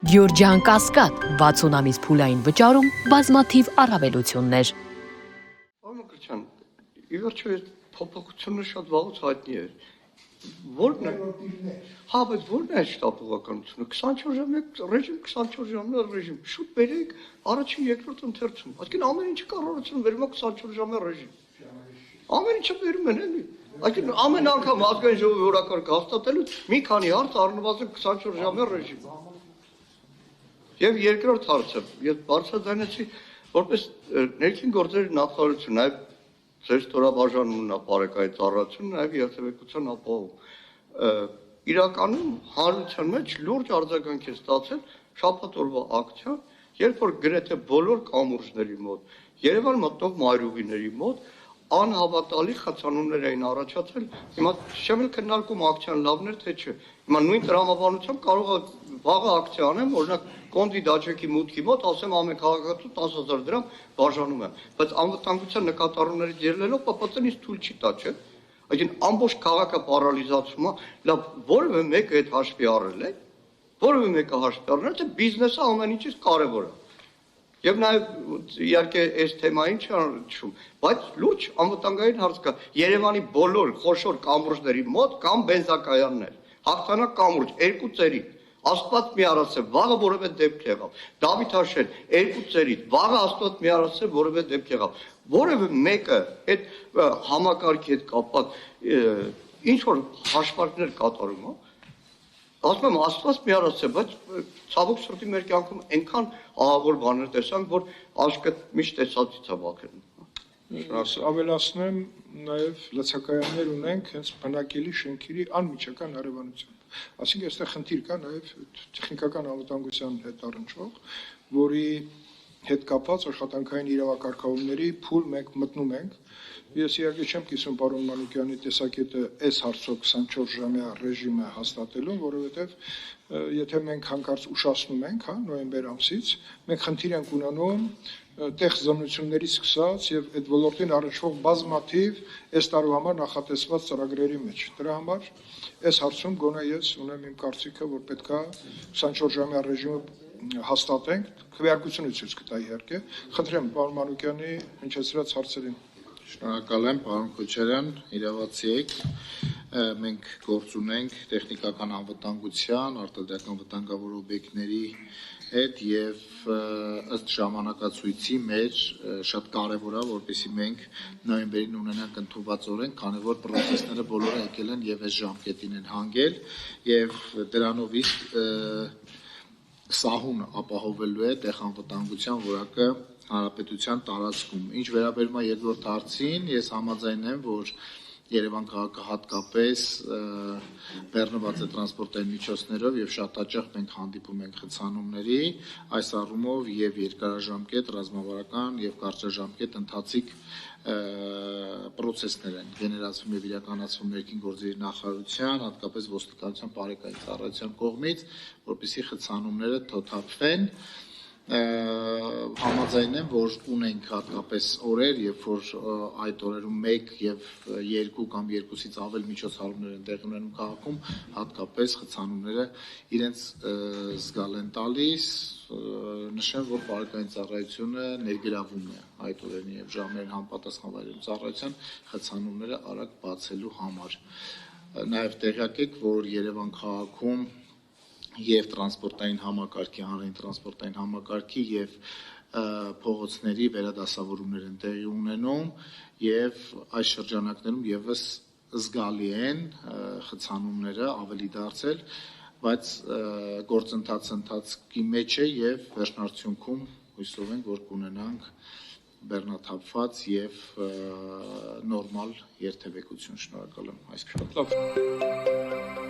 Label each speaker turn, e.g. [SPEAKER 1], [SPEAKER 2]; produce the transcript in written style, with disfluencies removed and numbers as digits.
[SPEAKER 1] Գյորջյան Կասկադ 60 ամիս փուլային վճարում բազմաթիվ առավելություններ։
[SPEAKER 2] Անկրչան, ի վերջո այդ փոփոխությունը շատ վաղուց հայտնի էր։ Որն է։ Հա, բայց որն է շտապողականությունը։ 24 ժամյա ռեժիմ, 24 ժամյա ռեժիմ։ Շուտ բերեք առաջին երկրորդ ընթերցում։ Այսինքն ամեն ինչը կառավարությունը վերում է 24 ժամյա ռեժիմ։ Ամեն ինչը վերում են էլի։ Այսինքն ամեն անգամ ազգային ժողովի օրակարգ հաստատելու մի քանի հարց առնվազն 24 ժամյա ռեժիմ։ Եվ երկրորդ հարցը, ես բարձրաձայնեցի որպես ներքին գործերի նախարարություն, նաև ձեր ստորաբաժանումն է բարեկային ծառայություն, նաև երթևեկության ապահովում։ Իրականում հանրության մեջ լուրջ արձագանք է ստացել շաբաթ օրվա ակցիան, երբ որ գրեթե բոլոր կամուրջների մոտ, Երևան մտնող մայրուղիների մոտ անհավատալի խցանումներ էին առաջացել, հիմա չեմ էլ քննարկում ակցիան լավն էր թե չէ։ Հիմա նույն տրամաբանությամբ կարող է վաղը ակցիա անեմ, օրինակ Կոնդի Դաջեկի մուտքի մոտ, ասեմ ամեն քաղաքացու 10,000 դրամ բաժանում եմ, բայց անվտանգության նկատառումներից ելնելով ՊՊՑ-ն ինձ թույլ չի տա, չէ։ Այսինքն ամբողջ քաղաքը պարալիզացվում է, լավ, որևէ մեկը այդ հաշվի առել է, որևէ մեկը հաշվի առնել, թե բիզնեսը ամեն ինչից կարևոր է։ Եվ նաև իհարկե այս թեմային չարչում, բայց լուրջ անվտանգային հարց կա։ Երևանի բոլոր խոշոր կամուրջների մոտ կամ բենզակայաններ, հաղթանակ կամուրջ, երկու ծերի, Աստված մի արածե, վաղը որևէ դեպք եղավ։ Դավիթ Հաշեն, երկու ծերից, վաղը Աստված մի արածե, որևէ դեպք եղավ։ Որևէ մեկը այդ համակարգի հետ կապված ինչ որ հաշվարկներ կատարում, հա։ Ասում եմ Աստված մի արածե, բայց ցավոք սրտի մեր կյանքում այնքան ահավոր բաներ տեսանք, որ աշկը միշտ տեսածից է վախենում։
[SPEAKER 3] Ավելացնեմ, նաև լցակայաններ ունենք հենց բնակելի շենքերի անմիջական հարևանությամբ։ Այսինքն այստեղ խնդիր կա նաև տեխնիկական անվտանգության հետ առնչվող, որի հետ կապված աշխատանքային իրավակարգավորումների փուլ մենք մտնում ենք։ Ես իհարկե չեմ կիսում պարոն Մանուկյանի տեսակետը այս հարցով 24 ժամյա ռեժիմը հաստատելուն, որովհետև եթե մենք հանկարծ ուշացնում ենք, հա, նոյեմբեր ամսից, մենք խնդիր ենք ունենում տեղ զոնություններից սկսած եւ այդ ոլորտին առնչվող բազմաթիվ այս տարվա համար նախատեսված ծրագրերի մեջ։ Դրա համար այս հարցում գոնե ես ունեմ իմ կարծիքը, որ պետքա 24 ժամյա ռեժիմը հաստատենք, քվեարկությունը ցույց կտա իհարկե։ Խնդրեմ պարոն Մանուկյանի հնչեցրած հարցերին։
[SPEAKER 4] Շնորհակալ եմ, պարոն Քոչարյան, իրավացի եք, մենք գործ ունենք տեխնիկական անվտանգության, արտադրական վտանգավոր օբյեկտների հետ եւ ըստ ժամանակացույցի մեր շատ կարեւոր է, որպեսզի մենք նոյեմբերին ունենանք ընդունված օրենք, քանի որ պրոցեսները բոլորը եկել են եւ այս ժամկետին են հանգել եւ դրանով իսկ սահուն ապահովելու է տեղ անվտանգության որակը հանրապետության տարածքում։ Ինչ վերաբերում է երկրորդ հարցին, ես համաձայն եմ, որ Երևան քաղաքը հատկապես բեռնված է տրանսպորտային միջոցներով եւ շատ հաճախ մենք հանդիպում ենք խցանումների, այս առումով եւ երկարաժամկետ, ռազմավարական եւ կարճաժամկետ ընթացիկ պրոցեսներ են գեներացվում եւ իրականացվում ներքին գործերի նախարարության, հատկապես ոստիկանության բարեկային ծառայության կողմից, որպեսզի խցանումները թոթափվեն։ Համաձայն եմ, որ ունենք հատկապես օրեր, երբ որ այդ օրերում 1 եւ 2 կամ 2-ից ավել միջոցառումներ են տեղի ունենում քաղաքում, հատկապես խցանումները իրենց զգալ են տալիս, նշեմ, որ բարեկային ծառայությունը ներգրավում է այդ օրերին եւ ժամերին համապատասխան վայրերում ծառայության խցանումները արագ բացելու համար։ Նաեւ տեղյակ եք, որ Երևան քաղաքում եւ տրանսպորտային համակարգի, հանրային տրանսպորտային համակարգի եւ փողոցների վերադասավորումներ են տեղի ունենում եւ այս շրջանակներում եւս զգալի են խցանումները ավելի դարձել, բայց գործընթացի մեջ է եւ վերջնարդյունքում հույսով ենք, որ կունենանք բեռնաթափված եւ նորմալ երթևեկություն։ Շնորհակալ եմ այսքան։